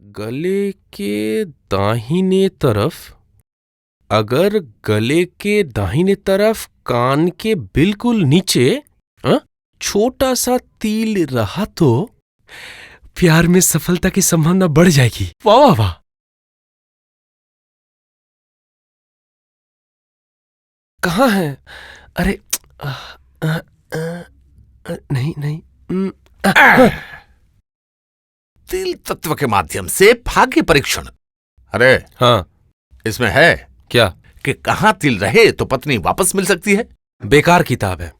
गले के दाहिने तरफ, अगर गले के दाहिने तरफ कान के बिल्कुल नीचे छोटा सा तिल रहा तो प्यार में सफलता की संभावना बढ़ जाएगी। वाह वाह वाह। कहाँ है? अरे नहीं नहीं। तिल तत्व के माध्यम से भाग्य परीक्षण। अरे हाँ, इसमें है क्या कि कहाँ तिल रहे तो पत्नी वापस मिल सकती है। बेकार किताब है।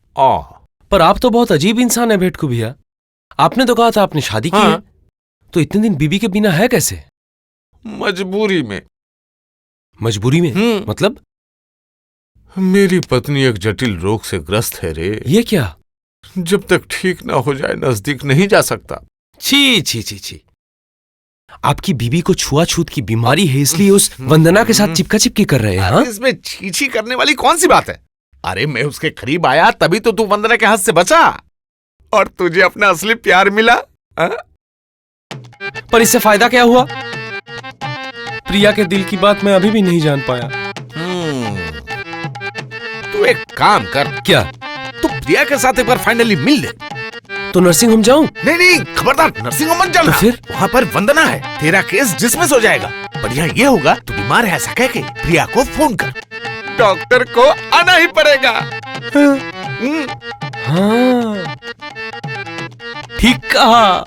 पर आप तो बहुत अजीब इंसान है भेटकू भैया। आपने तो कहा था आपने शादी की है, तो इतने दिन बीबी के बिना है कैसे? मजबूरी में। मजबूरी में? मतलब? मेरी पत्नी एक जटिल रोग से ग्रस्त है रे। ये क्या? जब तक ठीक ना हो जाए नजदीक नहीं जा सकता। छी छी छी छी। आपकी बीबी को छुआछूत की बीमारी है, इसलिए उस वंदना के साथ चिपका चिपकी कर रहे हैं? इसमें छी करने वाली कौन सी बात है? अरे मैं उसके करीब आया तभी तो तू वंदना के हाथ से बचा और तुझे अपना असली प्यार मिला। पर इससे फायदा क्या हुआ? प्रिया के दिल की बात मैं अभी भी नहीं जान पाया। तू एक काम कर। क्या? तू प्रिया के साथ एक बार फाइनली मिल ले। तो नर्सिंग होम जाऊं? नहीं, खबरदार नर्सिंग होम मत जाना। तो फिर? वहाँ पर वंदना है, तेरा केस डिसमिस हो जाएगा। बढ़िया ये होगा तू बीमार है ऐसा कह के प्रिया को फोन कर। डॉक्टर को आना ही पड़ेगा। हाँ, ठीक कहा।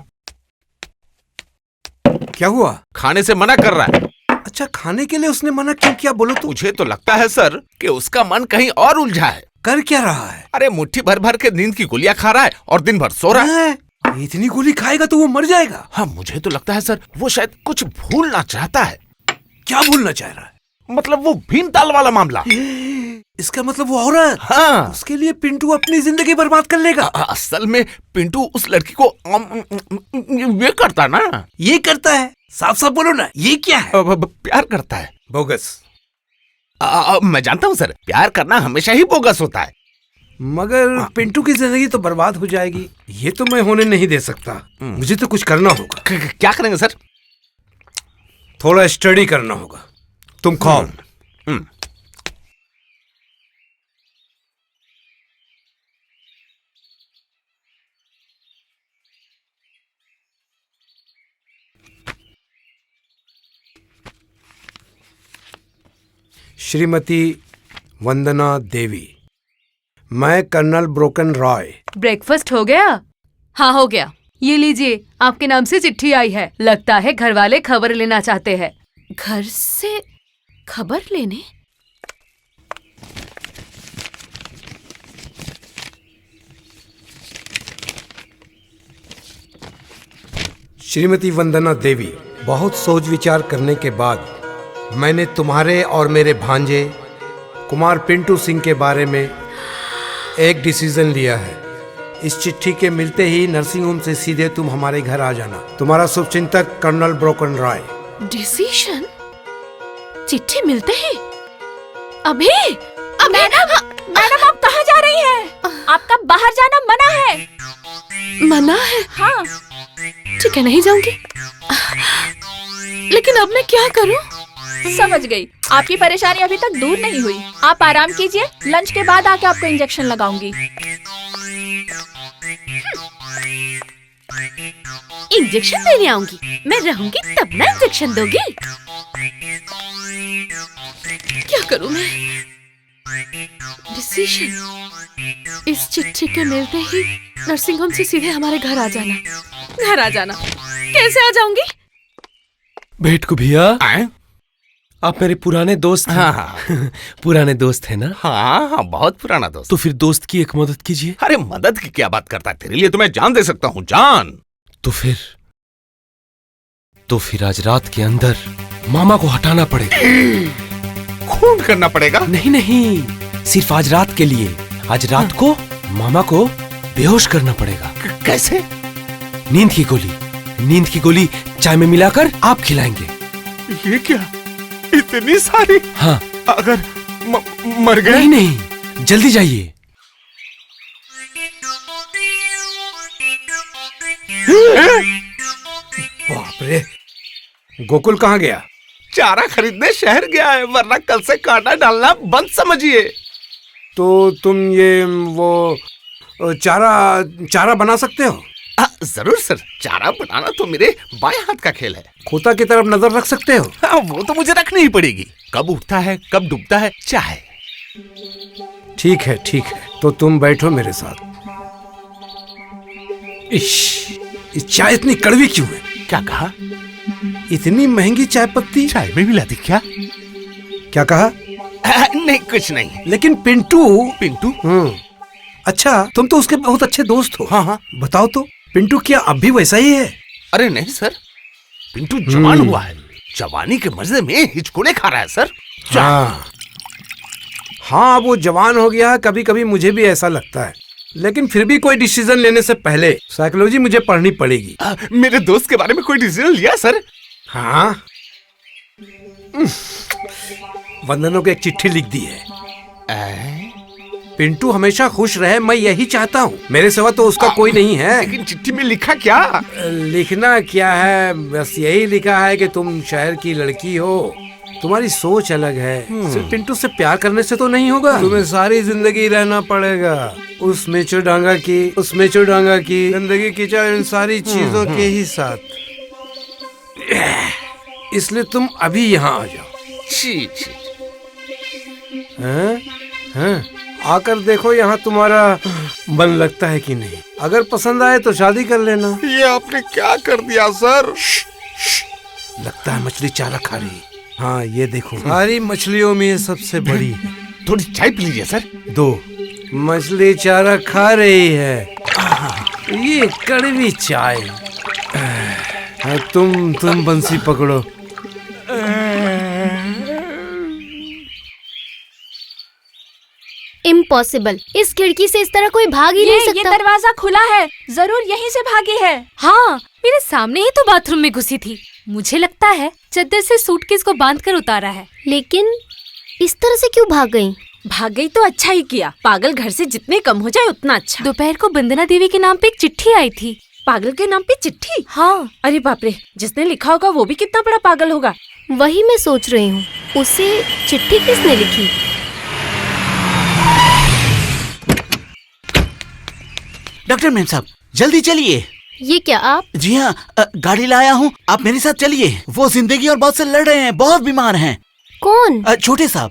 क्या हुआ? खाने से मना कर रहा है। अच्छा, खाने के लिए उसने मना क्यों किया बोलो तो? मुझे तो लगता है सर कि उसका मन कहीं और उलझा है। कर क्या रहा है? अरे मुट्ठी भर भर के नींद की गोलियां खा रहा है और दिन भर सो रहा है। इतनी गोली खाएगा तो वो मर जाएगा। हाँ, मुझे तो लगता है सर वो शायद कुछ भूलना चाहता है। क्या भूलना चाह रहा है? मतलब वो भीमताल वाला मामला। इसका मतलब वो औरत। हाँ, उसके लिए पिंटू अपनी जिंदगी बर्बाद कर लेगा। असल में पिंटू उस लड़की को ये करता ना। ये करता है? साफ साफ बोलो ना, ये क्या है? प्यार करता है। बोगस। मैं जानता हूँ सर, प्यार करना हमेशा ही बोगस होता है। मगर पिंटू की जिंदगी तो बर्बाद हो जाएगी। ये तो मैं होने नहीं दे सकता। मुझे तो कुछ करना होगा। क्या करेंगे सर? थोड़ा स्टडी करना होगा। तुम खाओ। श्रीमती वंदना देवी, मैं कर्नल ब्रोकन रॉय। ब्रेकफास्ट हो गया? हाँ हो गया। ये लीजिए, आपके नाम से चिट्ठी आई है। लगता है घर वाले खबर लेना चाहते हैं। घर से खबर लेने? श्रीमती वंदना देवी, बहुत सोच विचार करने के बाद मैंने तुम्हारे और मेरे भांजे कुमार पिंटू सिंह के बारे में एक डिसीजन लिया है। इस चिट्ठी के मिलते ही नर्सिंग होम से सीधे तुम हमारे घर आ जाना। तुम्हारा शुभचिंतक कर्नल ब्रोकन रॉय। डिसीजन? चिट्ठी मिलते ही? अभी मैडम आप कहाँ जा रही हैं? आपका बाहर जाना मना है। मना है? हाँ। ठीक है, नहीं जाऊंगी। लेकिन अब मैं क्या करूं? समझ गई। आपकी परेशानी अभी तक दूर नहीं हुई। आप आराम कीजिए, लंच के बाद आके आपको इंजेक्शन लगाऊंगी। इंजेक्शन देने आऊंगी? मैं रहूंगी तब ना इंजेक्शन दोगी? क्या करूं मैं? डिसीजन। इस चिट्ठी के मिलते ही नर्सिंग होम से सीधे हमारे घर आ जाना। घर आ जाना? कैसे आ जाऊंगी? भेटकू भैया, आप मेरे पुराने दोस्त हैं। हाँ। पुराने दोस्त हैं ना? हाँ, बहुत पुराना दोस्त। तो फिर दोस्त की एक मदद कीजिए। अरे मदद की क्या बात करता है? तेरे लिए तो मैं जान दे सकता हूँ, जान। तो फिर आज रात के अंदर मामा को हटाना पड़ेगा। खून करना पड़ेगा? नहीं, सिर्फ आज रात के लिए। आज रात को मामा को बेहोश करना पड़ेगा। कैसे? नींद की गोली चाय में मिलाकर आप खिलाएंगे। ये क्या, इतनी सारी? हाँ। अगर मर गए? नहीं, जल्दी जाइए। बाप रे, गोकुल कहाँ गया? चारा खरीदने शहर गया है, वरना कल से कांटा डालना बंद समझिए। तो तुम ये वो चारा बना सकते हो? जरूर सर, चारा बनाना तो मेरे बाएं हाथ का खेल है। खोता की तरफ नजर रख सकते हो? वो तो मुझे रखनी ही पड़ेगी। कब उठता है कब डूबता है चाहे। ठीक है, तो तुम बैठो मेरे साथ। इस चाय इतनी कड़वी क्यों है? क्या कहा? इतनी महंगी चाय पत्ती चाय में मिला दी क्या? क्या कहा? नहीं कुछ नहीं। लेकिन पिंटू। हम्म। अच्छा, तुम तो उसके बहुत अच्छे दोस्त हो। हाँ। बताओ तो, पिंटू क्या अब भी वैसा ही है? अरे नहीं सर, पिंटू जवान हुआ है। जवानी के मजे में हिचकोले खा रहा है सर। हाँ, वो जवान हो गया। कभी कभी मुझे भी ऐसा लगता है, लेकिन फिर भी कोई डिसीजन लेने से पहले साइकोलॉजी मुझे पढ़नी पड़ेगी। मेरे दोस्त के बारे में कोई डिसीजन लिया सर? हाँ, वंदना को एक चिट्ठी लिख दी है। पिंटू हमेशा खुश रहे, मैं यही चाहता हूँ। मेरे सिवा तो उसका कोई नहीं है। लेकिन चिट्ठी में लिखा क्या? लिखना क्या है, बस यही लिखा है कि तुम शहर की लड़की हो, तुम्हारी सोच अलग है। सिर्फ पिंटू से प्यार करने से तो नहीं होगा, तुम्हें सारी जिंदगी रहना पड़ेगा उस मेचो डांगा की जिंदगी की चाहे इन सारी चीजों के ही साथ। इसलिए तुम अभी यहाँ आ जाओ। हैं? आकर देखो यहाँ तुम्हारा मन लगता है कि नहीं। अगर पसंद आए तो शादी कर लेना। ये आपने क्या कर दिया सर? लगता है मछली चारा खा रही। हाँ, ये देखो, सारी मछलियों में ये सबसे बड़ी है। थोड़ी चाय पी लीजिए सर। 2 मछली चारा खा रही है। ये कड़वी चाय। तुम बंसी पकड़ो। इम्पॉसिबल, इस खिड़की से इस तरह कोई भाग ही नहीं ये सकता। दरवाजा खुला है, जरूर यहीं से भागी है। हाँ, मेरे सामने ही तो बाथरूम में घुसी थी। मुझे लगता है चद्दर से सूटकेस को बांधकर उतारा है। लेकिन इस तरह से क्यों भाग गई? भाग गई तो अच्छा ही किया। पागल घर से जितने कम हो जाए उतना अच्छा। दोपहर को वंदना देवी के नाम पे एक चिट्ठी आई थी। पागल के नाम पे चिट्ठी? हाँ। अरे बाप रे, जिसने लिखा होगा वो भी कितना बड़ा पागल होगा। वही मैं सोच रही हूँ, उसे चिट्ठी किसने लिखी? डॉक्टर मेम साहब, जल्दी चलिए। ये क्या आप? जी हाँ, गाड़ी लाया हूँ, आप मेरे साथ चलिए। वो जिंदगी और मौत से लड़ रहे हैं, बहुत बीमार हैं। कौन? छोटे साहब।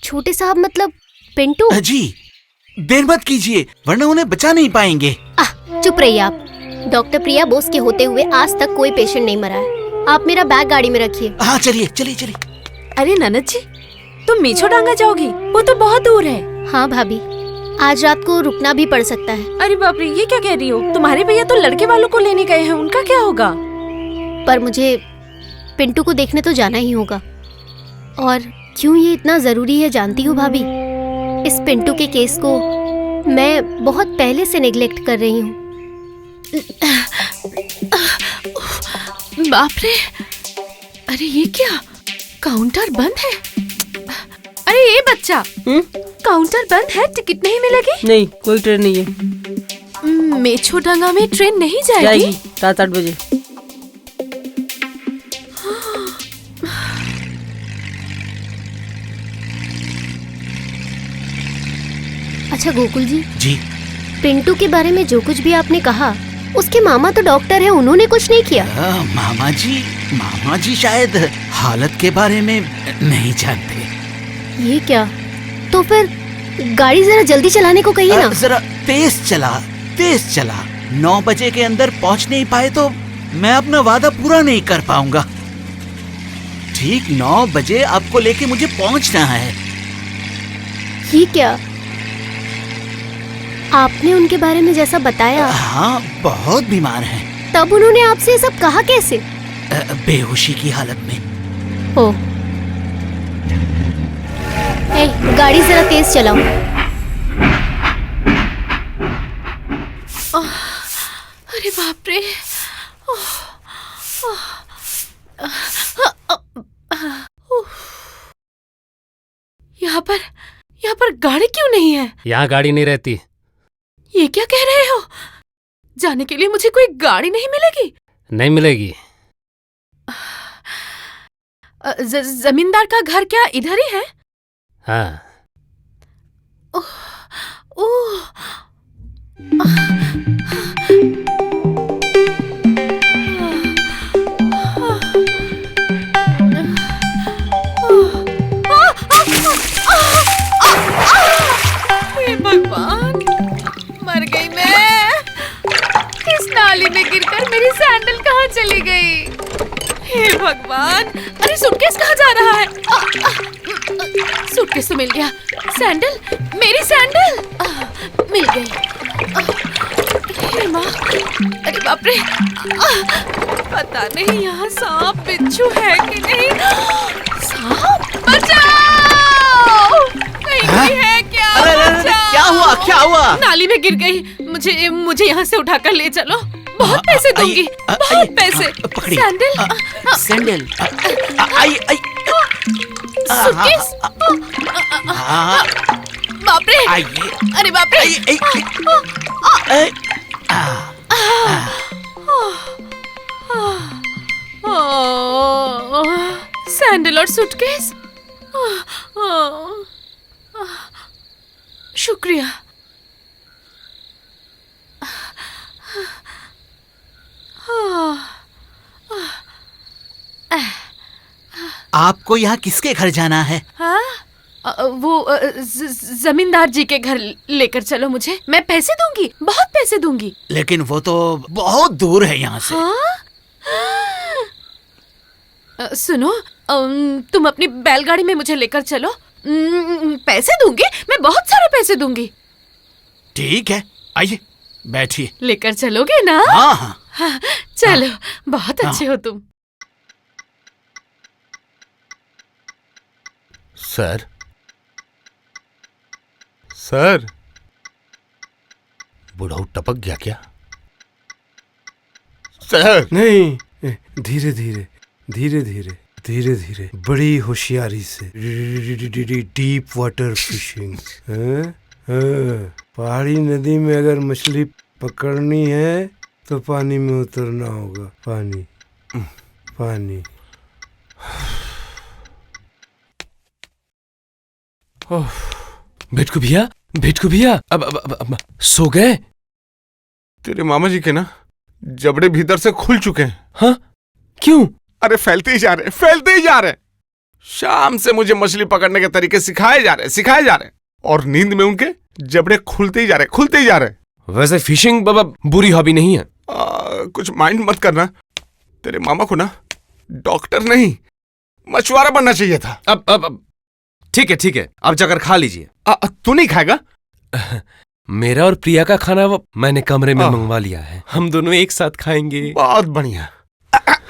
छोटे साहब मतलब पिंटू? जी, देर मत कीजिए वरना उन्हें बचा नहीं पाएंगे। चुप रहिए आप। डॉक्टर प्रिया बोस के होते हुए आज तक कोई पेशेंट नहीं मरा है। आप मेरा बैग गाड़ी में रखिए। हाँ चलिए चलिए चलिए। अरे ननद जी, तुम मीछो डांगा जाओगी? वो तो बहुत दूर है। हाँ भाभी, आज रात को रुकना भी पड़ सकता है। अरे बाप रे, ये क्या कह रही हो? तुम्हारे भैया तो लड़के वालों को लेने गए हैं, उनका क्या होगा? पर मुझे पिंटू को देखने तो जाना ही होगा। और क्यों ये इतना जरूरी है जानती हो भाभी? इस पिंटू के केस को मैं बहुत पहले से नेग्लेक्ट कर रही हूँ। बाप रे, अरे ये क्या, काउंटर बंद है? अरे ये बच्चा, काउंटर बंद है, टिकट नहीं मिलेगी? नहीं, कोई ट्रेन नहीं है। मेछो डांगा में ट्रेन नहीं जाएगी? रात 8 बजे। अच्छा गोकुल जी, पिंटू के बारे में जो कुछ भी आपने कहा, उसके मामा तो डॉक्टर हैं, उन्होंने कुछ नहीं किया। मामा जी शायद हालत के बारे में नहीं जानते। ये क्या? तो फिर गाड़ी जरा जल्दी चलाने को कहिए ना। जरा तेज चला। 9 बजे के अंदर पहुंच नहीं पाए तो मैं अपना वादा पूरा नहीं कर पाऊंगा। ठीक 9 बजे आपको लेके मुझे पहुंचना है। ये क्या? आपने उनके बारे में जैसा बताया। हाँ, बहुत बीमार हैं। तब उन्होंने आपसे ये सब कहा कैसे? बेहोशी की हालत में। ओ, गाड़ी जरा तेज चलाओ। अरे बाप रे, यहाँ पर गाड़ी क्यों नहीं है? यहाँ गाड़ी नहीं रहती। ये क्या कह रहे हो? जाने के लिए मुझे कोई गाड़ी नहीं मिलेगी? नहीं मिलेगी। जमींदार का घर क्या इधर ही है? हाँ। ओह, हे भगवान, मर गई मैं। इस नाली में गिरकर मेरी सैंडल कहाँ चली गई? हे भगवान, अरे सूटकेस कहाँ जा रहा है? सूटकेस तो मिल गया, सैंडल, मेरी सैंडल मिल गई। हे माँ, अरे बाप रे, पता नहीं यहाँ सांप बिच्छू है कि नहीं। सांप, बचाओ, कहीं कोई है क्या? अरे, क्या हुआ, क्या हुआ? नाली में गिर गई, मुझे यहाँ से उठाकर ले चलो, बहुत पैसे दूंगी, बहुत पैसे। पकड़ी सैंडल, सैंडल, आई आई, सूटकेस, बाप रे, आइए, अरे बाप रे, सैंडल और सूटकेस, शुक्रिया। आपको यहाँ किसके घर जाना है? हाँ? वो जमींदार जी के घर लेकर चलो मुझे, मैं पैसे दूंगी, बहुत पैसे दूंगी। लेकिन वो तो बहुत दूर है यहाँ से। हाँ? सुनो, तुम अपनी बैलगाड़ी में मुझे लेकर चलो, पैसे दूंगी, मैं बहुत सारे पैसे दूंगी। ठीक है, आइए बैठिए। लेकर चलोगे ना? हाँ हाँ। हाँ, चलो, बहुत अच्छे हो तुम। सर, सर, बुढ़ाऊ टपक गया क्या? सर, नहीं, धीरे धीरे धीरे धीरे धीरे धीरे, बड़ी होशियारी से। Deep water fishing. पहाड़ी नदी में अगर मछली पकड़नी है तो पानी में उतरना होगा। पानी पानी। भेटकू भैया, अब सो गए? तेरे मामा जी के ना जबड़े भीतर से खुल चुके हैं। हाँ, क्यों? अरे फैलते ही जा रहे। शाम से मुझे मछली पकड़ने के तरीके सिखाए जा रहे, और नींद में उनके जबड़े खुलते ही जा रहे। वैसे फिशिंग बाबा बुरी हॉबी नहीं है। कुछ माइंड मत करना। तेरे मामा को ना डॉक्टर नहीं, मछुआरा बनना चाहिए था। अब ठीक है, अब जाकर खा लीजिए। तू नहीं खाएगा? मेरा और प्रिया का खाना वो मैंने कमरे में मंगवा लिया है, हम दोनों एक साथ खाएंगे। बहुत बढ़िया।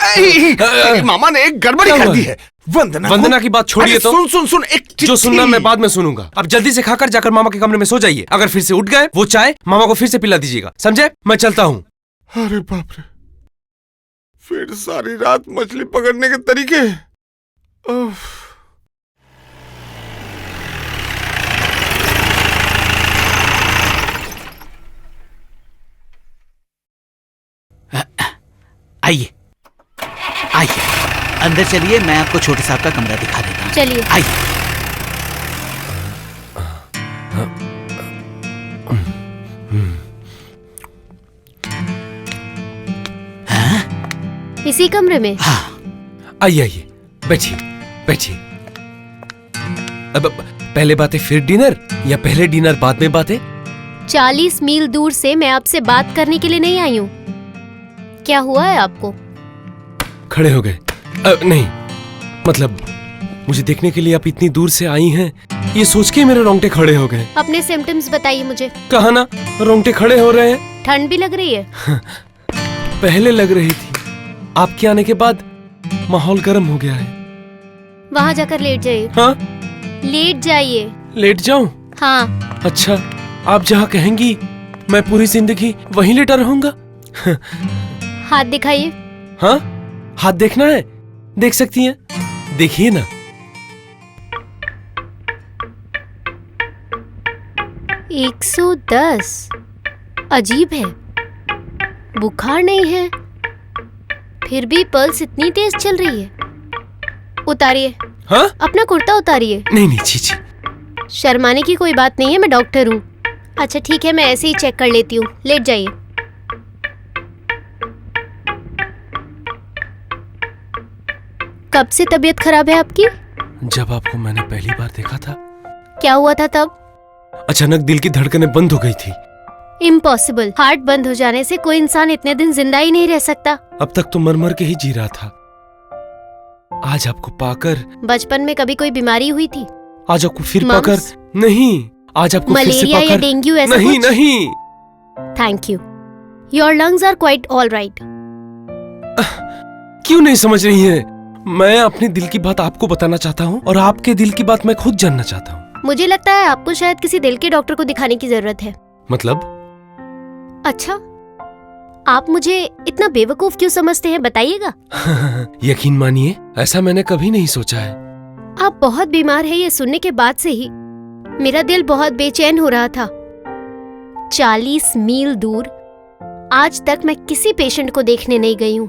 तेरे मामा ने एक गड़बड़ी कर दी है। वंदना की बात छोड़िए तो। सुन, एक जो सुनना मैं बाद में सुनूंगा। अब जल्दी से खाकर जाकर मामा के कमरे में सो जाइए। अगर फिर से उठ गए, वो चाय मामा को फिर से पिला दीजिएगा, समझे? मैं चलता हूँ। अरे बाप रे, फिर सारी रात मछली पकड़ने के तरीके। आइए अंदर चलिए, मैं आपको छोटे साहब का कमरा दिखा देता हूँ। चलिए। आइए। इसी कमरे में? हाँ। आइए, बैठिए। अब पहले बातें फिर डिनर, या पहले डिनर बाद में बातें? 40 मील दूर से मैं आपसे बात करने के लिए नहीं आई हूँ। क्या हुआ है आपको? खड़े हो गए? नहीं, मतलब मुझे देखने के लिए आप इतनी दूर से आई हैं, ये सोच के मेरे रोंगटे खड़े हो गए। अपने सिम्टम्स बताइए मुझे। कहा ना, रोंगटे खड़े हो रहे हैं। ठंड भी लग रही है? पहले लग रही थी, आपके आने के बाद माहौल गर्म हो गया है। वहाँ जाकर लेट जाइए। हाँ? लेट जाइए। लेट जाऊं? हाँ। अच्छा, आप जहाँ कहेंगी मैं पूरी जिंदगी वहीं लेटा रहूंगा। हाथ दिखाइए। हाँ, हाथ देखना है? देख सकती हैं, देखिए ना। 110। अजीब है, बुखार नहीं है, फिर भी पल्स इतनी तेज चल रही है। उतारिए, हाँ? अपना कुर्ता उतारिए। नहीं नहीं, छी छी। शर्माने की कोई बात नहीं है, मैं डॉक्टर हूँ। अच्छा ठीक है, मैं ऐसे ही चेक कर लेती हूँ, लेट जाइए। कब से तबीयत खराब है आपकी? जब आपको मैंने पहली बार देखा था। क्या हुआ था तब? अचानक दिल की धड़कनें बंद हो गई थी। इम्पॉसिबल, हार्ट बंद हो जाने से कोई इंसान इतने दिन जिंदा ही नहीं रह सकता। अब तक तो मर मर के ही जी रहा था। आज आपको पाकर। बचपन में कभी कोई बीमारी हुई थी? आज आपको फिर मम्स? पाकर। नहीं, आज आपको फिर से मलेरिया या पाकर। डेंगू ऐसा नहीं कुछ? नहीं। Thank you, your lungs are quite all right. क्यों नहीं समझ रही है? मैं अपने दिल की बात आपको बताना चाहता हूँ और आपके दिल की बात मैं खुद जानना चाहता हूँ। मुझे लगता है आपको शायद किसी दिल के डॉक्टर को दिखाने की जरूरत है। मतलब? अच्छा, आप मुझे इतना बेवकूफ क्यों समझते हैं, बताइएगा। यकीन मानिए, ऐसा मैंने कभी नहीं सोचा है। आप बहुत बीमार हैं, ये सुनने के बाद से ही मेरा दिल बहुत बेचैन हो रहा था। 40 मील दूर आज तक मैं किसी पेशेंट को देखने नहीं गई हूँ,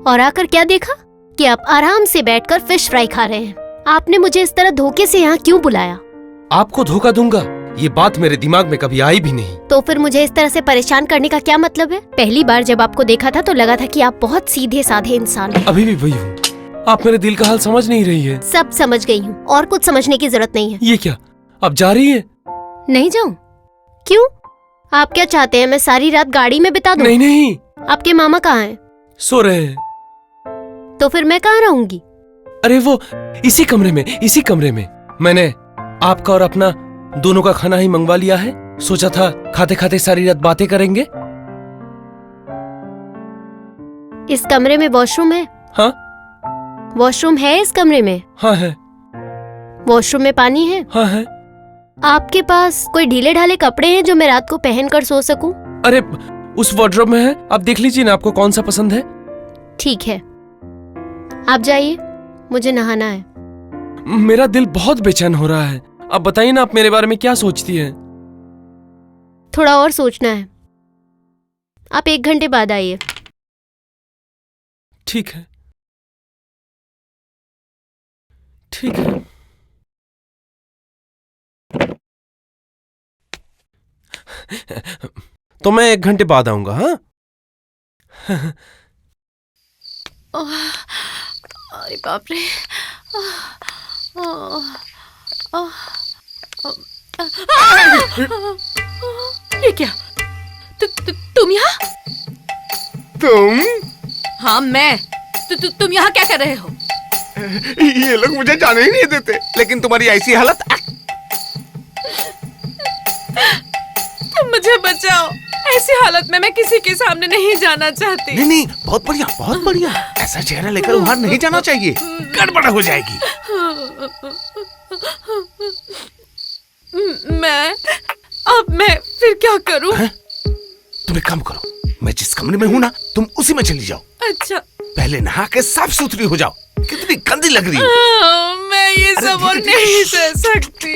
और आकर क्या देखा कि आप आराम से बैठकर फिश फ्राई खा रहे हैं। आपने मुझे इस तरह धोखे से यहाँ क्यों बुलाया? आपको धोखा दूंगा, ये बात मेरे दिमाग में कभी आई भी नहीं। तो फिर मुझे इस तरह से परेशान करने का क्या मतलब है? पहली बार जब आपको देखा था तो लगा था कि आप बहुत सीधे साधे इंसान हैं। अभी भी वही हूँ। आप मेरे दिल का हाल समझ नहीं रही है। सब समझ गई हूँ, और कुछ समझने की जरूरत नहीं है। ये क्या, अब जा रही है? नहीं जाऊँ? क्यों? आप क्या चाहते हैं, मैं सारी रात गाड़ी में बिता दूं? नहीं नहीं। आपके मामा कहाँ हैं? सो रहे हैं। तो फिर मैं कहाँ रहूंगी? अरे वो इसी कमरे में मैंने आपका और अपना दोनों का खाना ही मंगवा लिया है। सोचा था खाते खाते सारी रात बातें करेंगे। इस कमरे में वॉशरूम है? हाँ वॉशरूम है इस कमरे में? हाँ है। वॉशरूम में पानी है? हाँ है। आपके पास कोई ढीले ढाले कपड़े हैं जो मैं रात को पहनकर सो सकूं? अरे उस वार्डरोब में है, आप देख लीजिए ना, आपको कौन सा पसंद है। ठीक है, आप जाइए, मुझे नहाना है। मेरा दिल बहुत बेचैन हो रहा है। अब बताइए ना, आप मेरे बारे में क्या सोचती हैं? थोड़ा और सोचना है, आप 1 घंटे बाद आइए। ठीक है ठीक है। तो मैं 1 घंटे बाद आऊंगा। हाँ अरे बाप रे। ये क्या? तुम यहाँ? तुम? हाँ मैं। तुम यहाँ क्या कर रहे हो? ये लोग मुझे जाने ही नहीं देते, लेकिन तुम्हारी ऐसी हालत। तुम मुझे बचाओ, ऐसी हालत में मैं किसी के सामने नहीं जाना चाहती। नहीं नहीं, बहुत बढ़िया बहुत बढ़िया। ऐसा चेहरा लेकर वहां नहीं जाना चाहिए, गड़बड़ हो जाएगी। मैं फिर क्या करूं? तुम एक काम करो, मैं जिस कमरे में हूँ ना, तुम उसी में चली जाओ। अच्छा। पहले नहा के साफ सुथरी हो जाओ। कितनी गंदी लग रही है। मैं ये सब और नहीं सह सकती।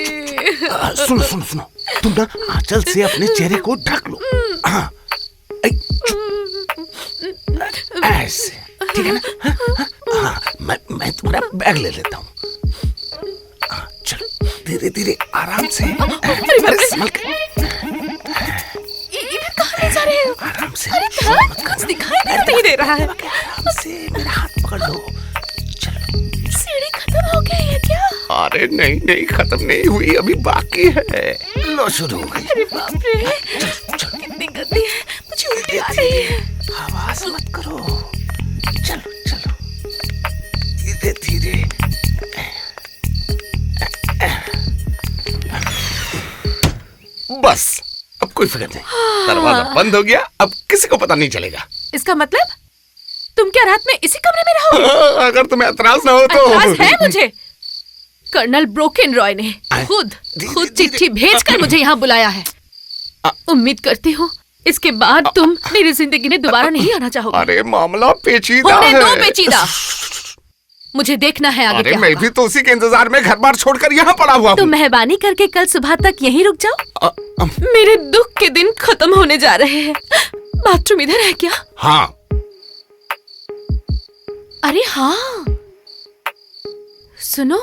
सुनो सुनो सुनो, तुम ना आंचल से अपने चेहरे को ढक लो। हाँ ऐसे, ठीक है ना? हाँ, मैं तुम्हारा बैग ले लेता हूँ। चलो धीरे धीरे आराम से, संभल के। इधर कहाँ ले जा रहे हो? आराम से। अरे कुछ दिखाई नहीं दे रहा है। आराम से मेरा हाथ पकड़ लो। चलो। सीढ़ी खत्म हो गई है क्या? अरे नहीं नहीं, खत्म नहीं हुई, अभी बाकी है। लो शुरू हो गई। अरे बाप रे, कितनी गंदी है, मुझे उल्टी आ रही है। आवाज मत करो, चलो चलो धीरे धीरे। बस अब कोई फिक्र नहीं, दरवाजा बंद हो गया, अब किसी को पता नहीं चलेगा। इसका मतलब तुम क्या रात में इसी कमरे में रहोगे? अगर तुम्हें एतराज ना हो तो। एतराज है मुझे। कर्नल ब्रोकन रॉय ने खुद चिट्ठी भेजकर मुझे यहाँ बुलाया है। उम्मीद करती हूँ इसके बाद तुम मेरी जिंदगी में दोबारा नहीं आना चाहोगे। अरे मामला पेचीदा होने है। दो पेचीदा। मुझे देखना है आगे क्या मैं होगा। भी तो उसी के इंतजार में घर बार छोड़कर यहाँ पड़ा हुआ तो हूँ। मेहरबानी करके कल सुबह तक यहीं रुक जाओ। मेरे दुख के दिन खत्म होने जा रहे हैं। बाथरूम इधर है क्या? हाँ। अरे हाँ, सुनो,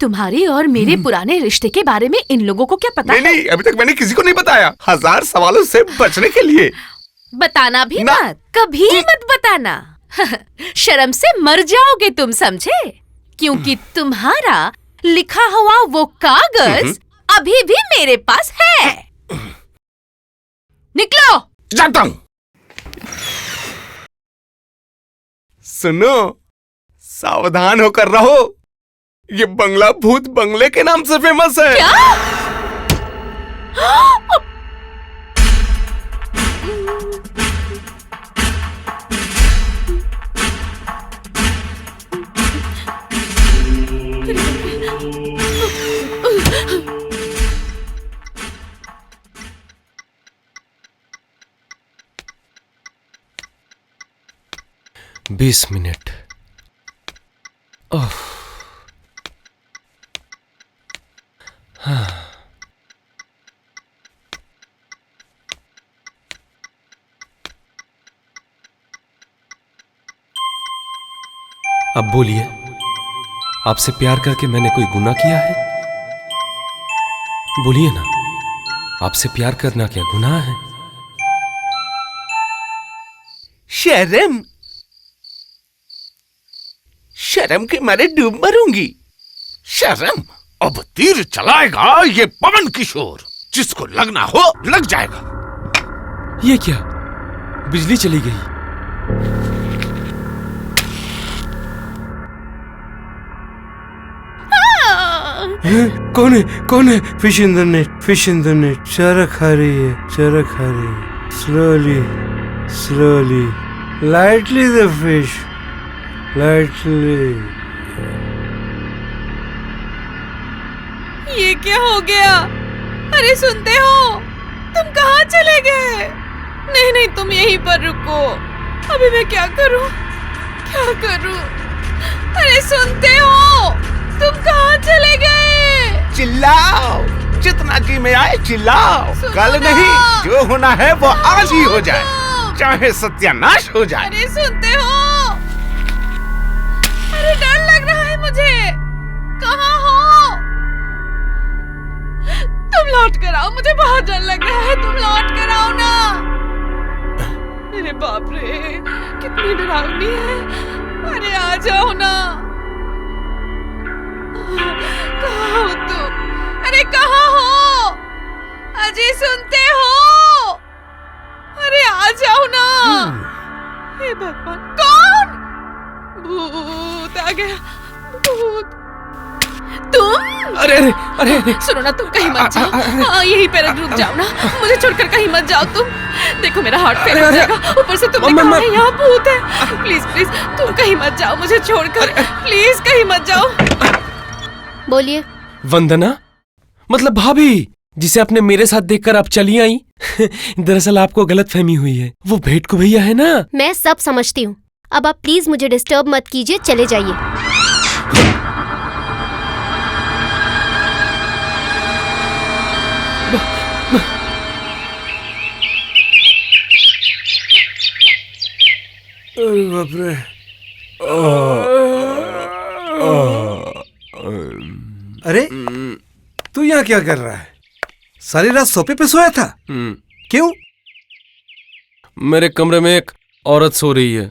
तुम्हारे और मेरे पुराने रिश्ते के बारे में इन लोगों को क्या पता नहीं है? नहीं, अभी तक मैंने किसी को नहीं बताया, 1000 सवालों से बचने के लिए। बताना भी ना। मत, कभी मत बताना। शर्म से मर जाओगे तुम, समझे? क्योंकि तुम्हारा लिखा हुआ वो कागज अभी भी मेरे पास है। निकलो। जाता हूं। सुनो, सावधान होकर रहो, ये बंगला भूत बंगले के नाम से फेमस है। क्या? बीस मिनट। ओह, हाँ। अब बोलिए, आपसे प्यार करके मैंने कोई गुनाह किया है? बोलिए ना, आपसे प्यार करना क्या गुनाह है? शर्म, शर्म के मारे डूब मरूंगी। शर्म, अब तीर चलाएगा ये पवन किशोर, जिसको लगना हो लग जाएगा। ये क्या, बिजली चली गई? कौन है? कौन है? Fish in the net, fish in the net. चारा खा रही है, चारा खा रही है। Slowly slowly, lightly the fish, lightly. ये क्या हो गया? अरे सुनते हो, तुम कहाँ चले गए? नहीं नहीं, तुम यहीं पर रुको। अभी मैं क्या करूं, क्या करूं? अरे सुनते हो, तुम कहाँ चले गए? चिल्लाओ, जितना जी में आए चिल्लाओ। कल नहीं, जो होना है वो आज ही हो जाए, चाहे सत्यानाश हो जाए। अरे सुनते हो? अरे डर लग रहा है मुझे। कहाँ हो? तुम लौट कर आओ, मुझे बहुत डर लग रहा है। तुम लौट कर आओ ना। अरे बाप रे, कितनी डरावनी है। अरे आ जाओ ना। कहाँ हो तुम? अरे कहाँ हो? अजय सुनते हो? अरे आ जाओ ना। हे भगवान, कौन? भूत आ गया, भूत। तुम? अरे अरे अरे अरे, सुनो ना, तुम कहीं मत जाओ। हाँ, यहीं पे रुक जाओ ना, मुझे छोड़कर कहीं मत जाओ तुम। देखो मेरा हार्ट फेल हो जाएगा, ऊपर से तुमने कहा है यहाँ भूत है। प्लीज प्लीज, तुम कहीं मत जाओ, मुझे छोड़कर प्लीज कहीं मत जाओ। बोलिए। वंदना, मतलब भाभी, जिसे आपने मेरे साथ देखकर आप चली आई। दरअसल आपको गलतफहमी हुई है, वो भेटकू भैया है ना। मैं सब समझती हूँ, अब आप प्लीज मुझे डिस्टर्ब मत कीजिए, चले जाइए। अरे बाप रे। अरे तू यहाँ क्या कर रहा है? सारी रात सोफे पे सोया था? क्यों? मेरे कमरे में एक औरत सो रही है।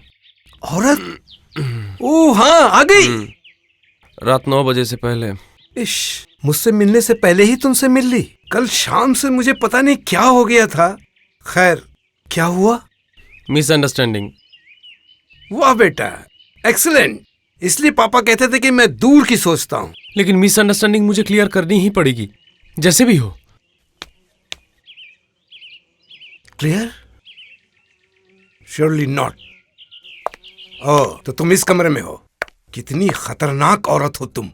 औरत? ओ हाँ, आ गई। रात 9 बजे से पहले। इश, मुझसे मिलने से पहले ही तुमसे मिल ली। कल शाम से मुझे पता नहीं क्या हो गया था। खैर, क्या हुआ? मिसअंडरस्टैंडिंग। वाह बेटा, एक्सीलेंट। इसलिए पापा कहते थे कि मैं दूर की सोचता हूँ। लेकिन मिसअंडरस्टैंडिंग मुझे क्लियर करनी ही पड़ेगी, जैसे भी हो। क्लियर? Surely not. ओह, तो तुम इस कमरे में हो। कितनी खतरनाक औरत हो तुम।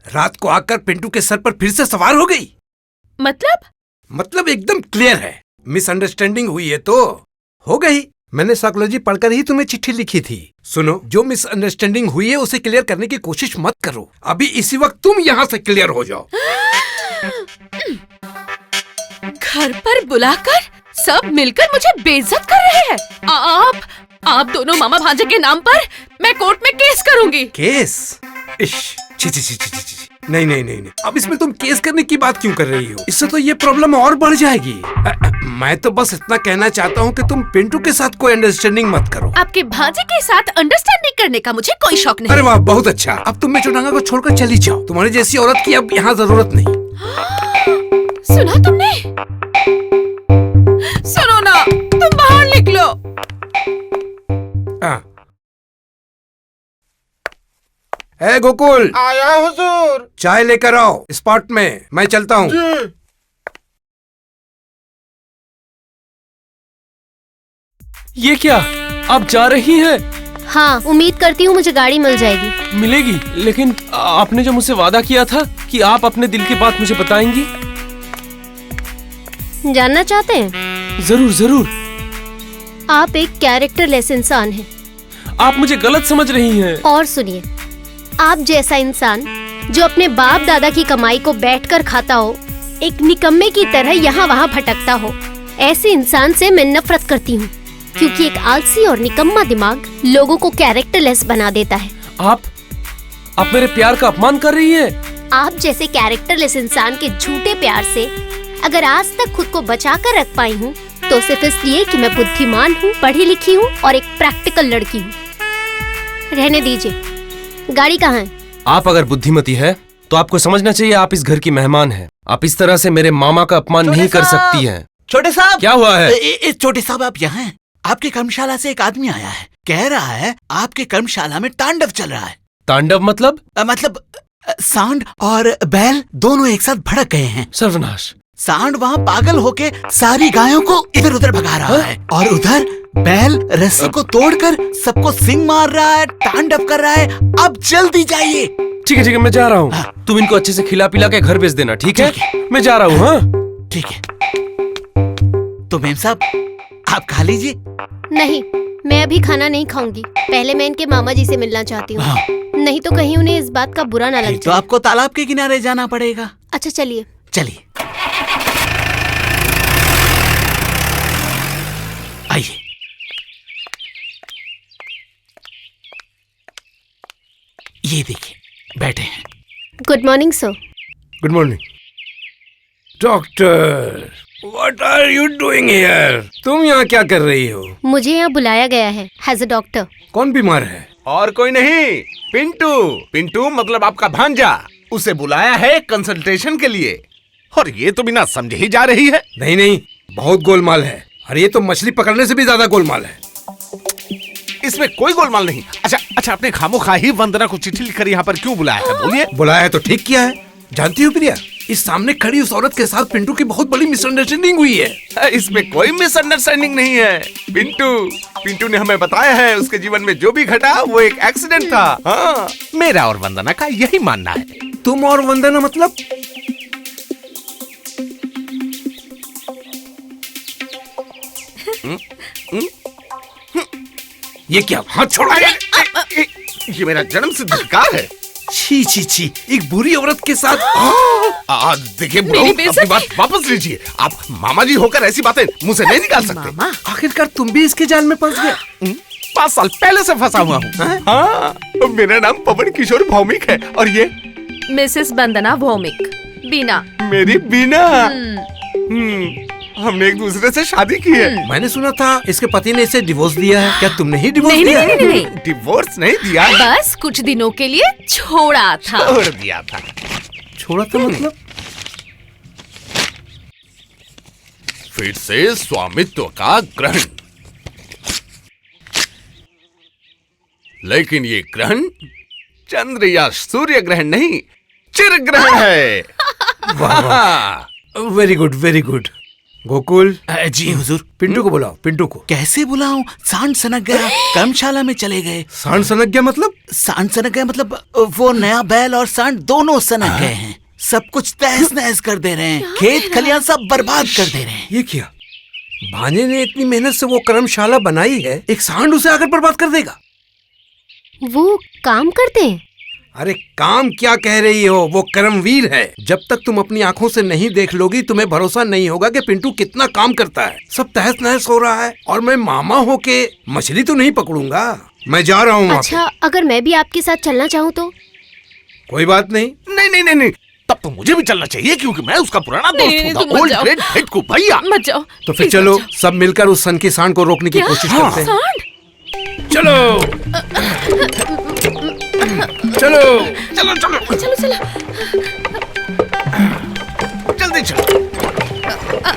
रात को आकर पिंटू के सर पर फिर से सवार हो गई। मतलब एकदम क्लियर है। मिसअंडरस्टैंडिंग हुई है तो हो गई। मैंने साइकोलॉजी पढ़कर ही तुम्हें चिट्ठी लिखी थी। सुनो, जो मिसअंडरस्टैंडिंग हुई है उसे क्लियर करने की कोशिश मत करो। अभी इसी वक्त तुम यहाँ से क्लियर हो जाओ। घर पर बुलाकर सब मिलकर मुझे बेइज्जत कर रहे हैं। आप दोनों मामा भांजे के नाम पर मैं कोर्ट में केस करूंगी। केस? इश, छी छी छी छी छी छी। नहीं नहीं नहीं नहीं, अब इसमें तुम केस करने की बात क्यों कर रही हो? इससे तो ये प्रॉब्लम और बढ़ जाएगी। मैं तो बस इतना कहना चाहता हूँ कि तुम पिंटू के साथ कोई अंडरस्टैंडिंग मत करो। आपके भांजे के साथ अंडरस्टैंडिंग करने का मुझे कोई शौक नहीं। अरे वाह, बहुत अच्छा। अब तुम मेचोटांगा को छोड़कर चली जाओ। तुम्हारी जैसी औरत की अब यहाँ जरूरत नहीं। सुना तुमने? सुनो ना, तुम बाहर निकलो। ए गोकुल, आया हुजूर। चाय लेकर आओ स्पॉट में, मैं चलता हूँ। ये क्या, आप जा रही हैं? हाँ, उम्मीद करती हूँ मुझे गाड़ी मिल जाएगी। मिलेगी, लेकिन आपने जो मुझसे वादा किया था कि आप अपने दिल की बात मुझे बताएंगी। जानना चाहते हैं? जरूर जरूर। आप एक कैरेक्टरलेस इंसान हैं। आप मुझे गलत समझ रही हैं। और सुनिए, आप जैसा इंसान जो अपने बाप दादा की कमाई को बैठकर खाता हो, एक निकम्मे की तरह यहाँ वहाँ भटकता हो, ऐसे इंसान से मैं नफरत करती हूँ, क्योंकि एक आलसी और निकम्मा दिमाग लोगों को कैरेक्टरलेस बना देता है। आप मेरे प्यार का अपमान कर रही हैं। आप जैसे कैरेक्टरलेस इंसान के झूठे प्यार से अगर आज तक खुद को बचा कर रख पाई हूँ, तो सिर्फ इसलिए कि मैं बुद्धिमान हूँ, पढ़ी लिखी हूँ और एक प्रैक्टिकल लड़की हूँ। रहने दीजिए, गाड़ी कहाँ है? आप अगर बुद्धिमती है तो आपको समझना चाहिए आप इस घर की मेहमान हैं। आप इस तरह से मेरे मामा का अपमान नहीं कर सकती हैं। छोटे साहब, क्या हुआ है? छोटे साहब, आप यहाँ हैं? आपके कर्मशाला से एक आदमी आया है, कह रहा है आपके कर्मशाला में तांडव चल रहा है। तांडव मतलब? मतलब सांड और बैल दोनों एक साथ भड़क गए हैं। सर्वनाश। सांड वहाँ पागल होके सारी गायों को इधर उधर भगा रहा है, और उधर बैल रस्सी को तोड़कर सबको सिंग मार रहा है, तांडव कर रहा है। अब जल्दी जाइए। ठीक है, मैं जा रहा हूँ। तुम इनको अच्छे से खिला पिला के घर भेज देना, ठीक है? मैं जा रहा हूँ। हाँ ठीक है। तो मेम साहब, आप खा लीजिए। नहीं, मैं अभी खाना नहीं खाऊंगी। पहले मैं इनके मामा जी से मिलना चाहती हूँ। हाँ। नहीं तो कहीं उन्हें इस बात का बुरा ना लग तो जाए। आपको तालाब के किनारे जाना पड़ेगा। अच्छा चलिए। चलिए, आइए। ये देखिए, बैठे हैं। Good morning sir. Good morning. Doctor, what are you doing here? तुम यहाँ क्या कर रही हो? मुझे यहाँ बुलाया गया है एज अ डॉक्टर। कौन बीमार है? और कोई नहीं, पिंटू। पिंटू मतलब आपका भांजा। उसे बुलाया है कंसल्टेशन के लिए, और ये तो बिना समझे ही जा रही है। नहीं नहीं, बहुत गोलमाल है। और ये तो मछली पकड़ने से भी ज्यादा गोलमाल है। इसमें कोई गोलमाल नहीं। अच्छा, आपने खामोखा ही वंदना को चिट्ठी लिखकर यहाँ पर क्यों बुलाया है? बोलिए। बुलाया है तो ठीक किया है। जानती हो प्रिया, इस सामने खड़ी उस औरत के साथ पिंटू की बहुत बड़ी मिसअंडरस्टैंडिंग हुई है। इसमें कोई मिसअंडरस्टैंडिंग नहीं है। पिंटू ने हमें बताया है उसके जीवन में जो भी घटा वो एक एक्सीडेंट था। हाँ, मेरा और वंदना का यही मानना है। तुम और वंदना मतलब? ये क्या? हाथ छोड़ा। ये मेरा जन्म सिद्ध अधिकार है। छी छी छी, एक बुरी औरत के साथ। देखिए बहू, अपनी बात वापस लीजिए। आप मामा जी होकर ऐसी बातें मुंह से नहीं निकाल सकते। आखिरकार तुम भी इसके जाल में फंस गए। 5 साल पहले से फंसा हुआ हूँ। हाँ, मेरा नाम पवन किशोर भौमिक है, और ये मिसेस वंदना भौमिक, बीना। मेरी बीना। हमने एक दूसरे से शादी की है। मैंने सुना था इसके पति ने इसे डिवोर्स दिया है। क्या तुमने ही डिवोर्स दिया? नहीं। डिवोर्स नहीं दिया, बस कुछ दिनों के लिए छोड़ा था। छोड़ दिया था। छोड़ा था मतलब? फिर से स्वामित्व का ग्रहण। लेकिन ये ग्रहण चंद्र या सूर्य ग्रहण नहीं, चिर ग्रहण है। Very good, very good. Gokul. जी हुजूर। पिंटू को बुलाओ। पिंटू को। कैसे बुलाऊं? सांड सनक गया, कर्मशाला में चले गए। सांड सनक गया मतलब? सांड सनक गया मतलब वो नया बैल और सांड दोनों सनक गए हैं। सब कुछ तहस नहस कर दे रहे हैं, खेत खलियान सब बर्बाद कर दे रहे हैं। ये क्या? भांजे ने इतनी मेहनत से वो कर्मशाला बनाई है, एक सांड उसे आकर बर्बाद कर देगा? वो काम करते हैं? अरे काम क्या कह रही हो, वो कर्मवीर है। जब तक तुम अपनी आंखों से नहीं देख लोगी तुम्हें भरोसा नहीं होगा कि पिंटू कितना काम करता है। सब तहस नहस हो रहा है और मैं मामा होके मछली तो नहीं पकड़ूंगा। मैं जा रहा हूँ। अच्छा, अगर मैं भी आपके साथ चलना चाहूँ तो? कोई बात नहीं। नहीं नहीं नहीं नहीं, तब तो मुझे भी चलना चाहिए क्योंकि मैं उसका पुराना दोस्त हूँ। ओल्ड ग्रेट हेड को भैया। मत जाओ। तो फिर चलो सब मिलकर उस सन की सांड को रोकने की कोशिश करते हैं। सांड? चलो चलो चलो चलो चलो चलो। जल्दी चलो।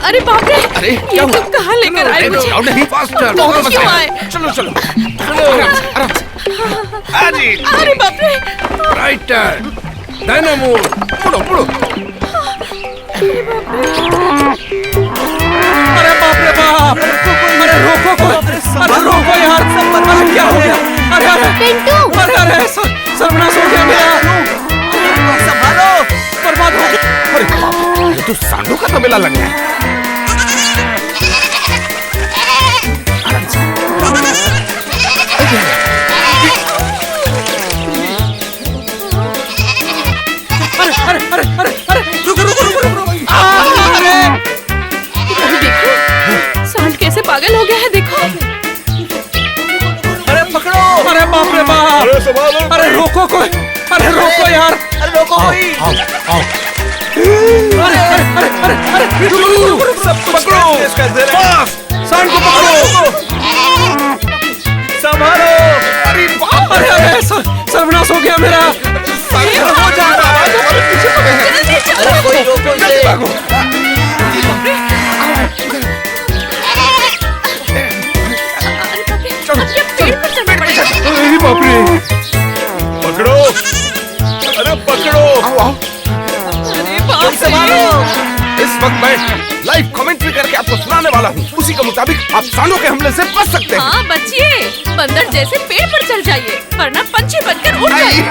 अरे बाप रे, अरे ये क्या हुआ? तुम कहाँ लेकर आए मुझे? नहीं फास्टर, बहुत क्यों आए? चलो चलो आराम से। अरे अरे बाप रे, राइट टर्न, डायनामो, मुड़ो मुड़ो। अरे बाप रे बाप, अरे रोको अरे रोको यार, अरे क्या हो गया? अरे अरे पिंटू, अरे अरे सर्वनाश हो गया मेरा, संभालो। बर्बाद हो गया। अरे बाप रे, ये तो सांडों का तबेला लग गया है। अरे रुको अरे देखो सांड कैसे पागल हो गया है, देखो। अरे पकड़ो। अरे बाप रे बाप, अरे रोको कोई, अरे रोको यार, अरे रोको कोई। अरे रुको, सब पकड़ो, सांड को पकड़ो, संभालो। अरे बाप रे, अरे सर्वनाश हो गया मेरा। हो जा रहा है, तुम्हारे पीछे पड़े हैं। अरे कोई रोको इसे। भागो। अरे बाप रे, पकड़ो, अरे पकड़ो। आओ आओ। अरे बाप रे। संभालो। इस वक्त मैं लाइव कमेंट्री करके आपको सुनाने वाला हूँ। उसी के मुताबिक आप सांडों के हमले से बच सकते हैं। हाँ बचिए, बंदर जैसे पेड़ पर चढ़ जाइए, वरना पंछी बनकर उड़ जाइए।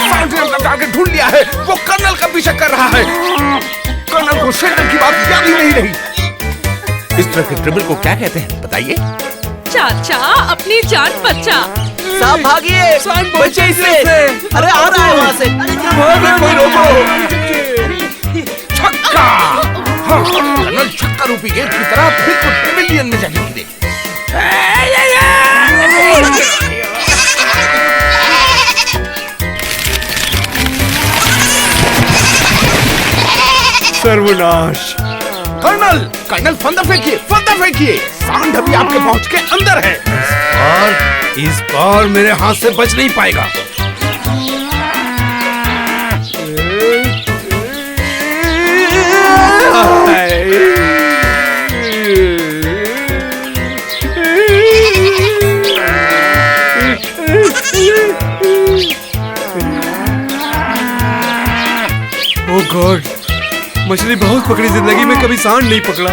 सांड ने अपना टारगेट ढूंढ लिया है। वो कर्नल का पीछा कर रहा है। कर्नल को शेल्टर की बात याद ही नहीं रही। इस तरह के ट्रिबल को क्या कहते हैं बताइए? चाचा अपनी जान बचा। सब भागिए, बच्चे इससे। अरे आ रहा है वहाँ से। कोई रोको। छक्का। हाँ, कर्नल छक्का रूपी गेंद की तरह बिल्कुल पेविलियन में जाके गिरे। सर्वनाश। कर्नल फंदा फेंकिए। सांड अभी आपके पहुंच के अंदर है। और इस बार मेरे हाथ से बच नहीं पाएगा। ओह गॉड, मछली बहुत पकड़ी, जिंदगी में कभी सांड नहीं पकड़ा।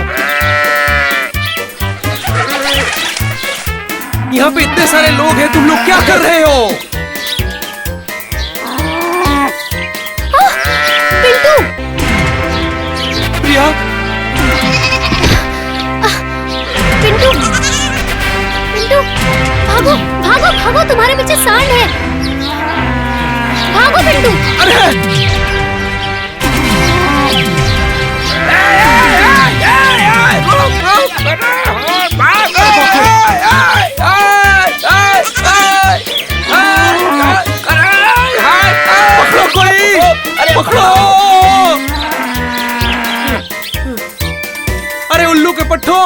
यहाँ पे इतने सारे लोग हैं, तुम लोग क्या कर रहे हो? पिंटू, प्रिया, पिंटू, पिंटू, भागो भागो भागो, तुम्हारे पीछे सांड है। भागो पिंटू। अरे पकड़ो कोई, पकड़ो। अरे उल्लू के पट्टो,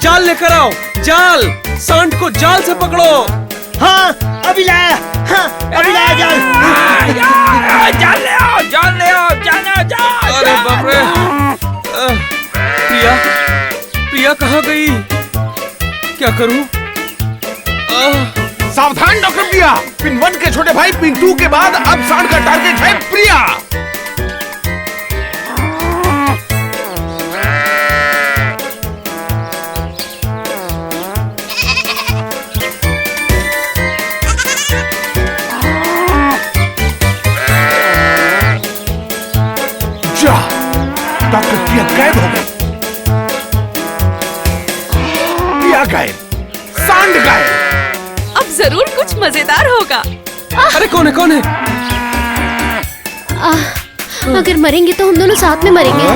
जाल लेकर आओ, जाल। सांड को जाल से पकड़ो। हाँ अभी लाया। हाँ अभी लाया जाल। जाल ले आओ। अरे बाप रे, प्रिया कहाँ गई? क्या करूं? सावधान डॉक्टर प्रिया। पिन 1 के छोटे भाई पिन 2 के बाद अब सांड का टारगेट है प्रिया। जा, डॉक्टर प्रिया गायब हो गए। प्रिया गायब, सांड गायब। अब जरूर कुछ मजेदार होगा। अरे कौन है? अगर मरेंगे तो हम दोनों साथ में मरेंगे।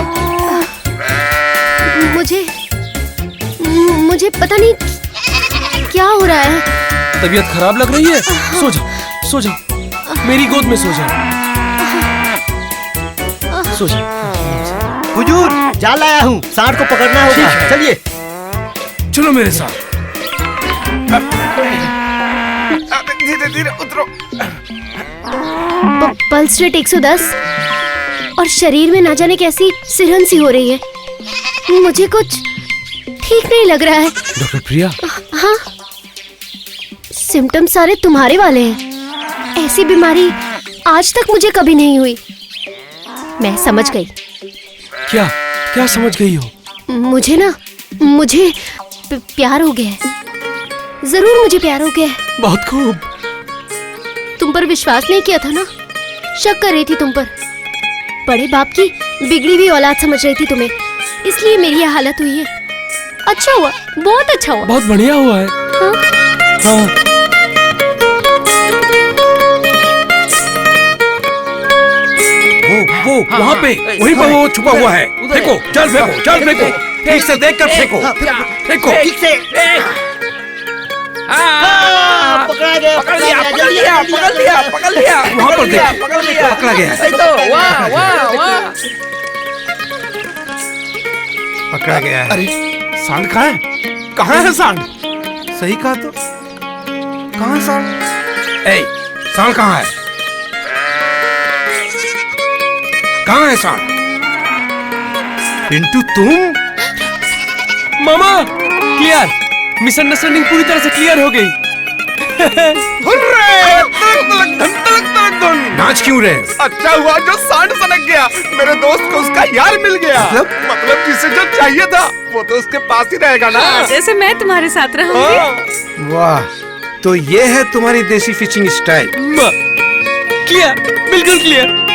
मुझे पता नहीं क्या हो रहा है। तबीयत खराब लग रही है? सो जाओ, मेरी गोद में सो जाओ। सो जाओ। हुजूर जाल लाया हूँ, सांड को पकड़ना होगा, चलिए। चलो मेरे साथ। धीरे धीरे उतरो। पल्स रेट 110 और शरीर में ना जाने कैसी सिरहन सी हो रही है। मुझे कुछ ठीक नहीं लग रहा है। डॉक्टर प्रिया, हाँ, सिम्टम्स सारे तुम्हारे वाले हैं। ऐसी बीमारी आज तक मुझे कभी नहीं हुई। मैं समझ गई। क्या क्या समझ गई हो? मुझे प्यार हो गया है। जरूर मुझे प्यार हो गया है। बहुत खूब। तुम पर विश्वास नहीं किया था ना, शक कर रही थी तुम पर। बड़े बाप की बिगड़ी हुई औलाद समझ रही थी तुम्हें, इसलिए मेरी यह हालत हुई है। अच्छा हुआ, बहुत अच्छा हुआ। बहुत बढ़िया हुआ है। हाँ? हाँ। वो वहाँ पे, वहीं पर वो छुपा हुआ है। फेंको, चल फेंको, चल फेंको। ठीक से देख कर फेंको, फेंको। ठीक से। पकड़ा गया, पकड़ लिया, पकड़ लिया, पकड़ लिया, पकड़ लिया। वहाँ पर देख, पकड़ लिया। पकड़ा गया है। तो वाह वाह वाह। पकड़ा गया है। अरे सांड कहाँ है? कहाँ है सांड? सही कहा तो। कहाँ सांड? ए, सांड कहाँ है? कहाँ है सांड? पिंटू तुम? मामा, क्लियर। मिसअंडरस्टैंडिंग पूरी तरह से क्लियर हो गई। हुर्रे! तड़क तड़क धन, तड़क तड़क धन। नाच क्यों रहे? अच्छा हुआ जो सांड सनक गया। मेरे दोस्त को उसका यार मिल गया। मतलब जिसे जो चाहिए था वो तो उसके पास ही रहेगा ना। जैसे मैं तुम्हारे साथ रहूंगी। हाँ। वाह, तो ये है तुम्हारी देसी फिशिंग स्टाइल। क्लियर, बिल्कुल क्लियर।